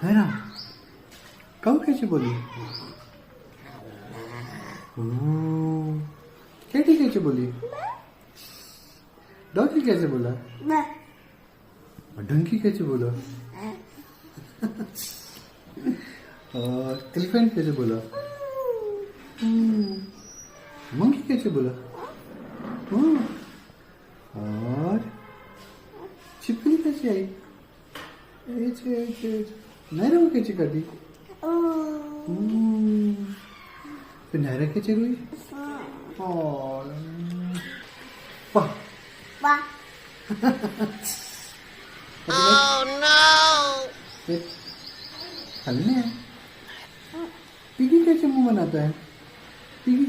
है ना? काऊ कैसे बोली? कैटी कैसे बोली? डॉगी कैसे बोला? और डंकी कैसे बोला? और एलिफेंट कैसे बोला? मंकी कैसे बोला? और छिपकली कैसे आई? नायरा को कैसे कर दी? फिर नायरा कैसे गई? और वाह Oh no! हलने है। पिगी कैसे मुंह बनाता है? पिगी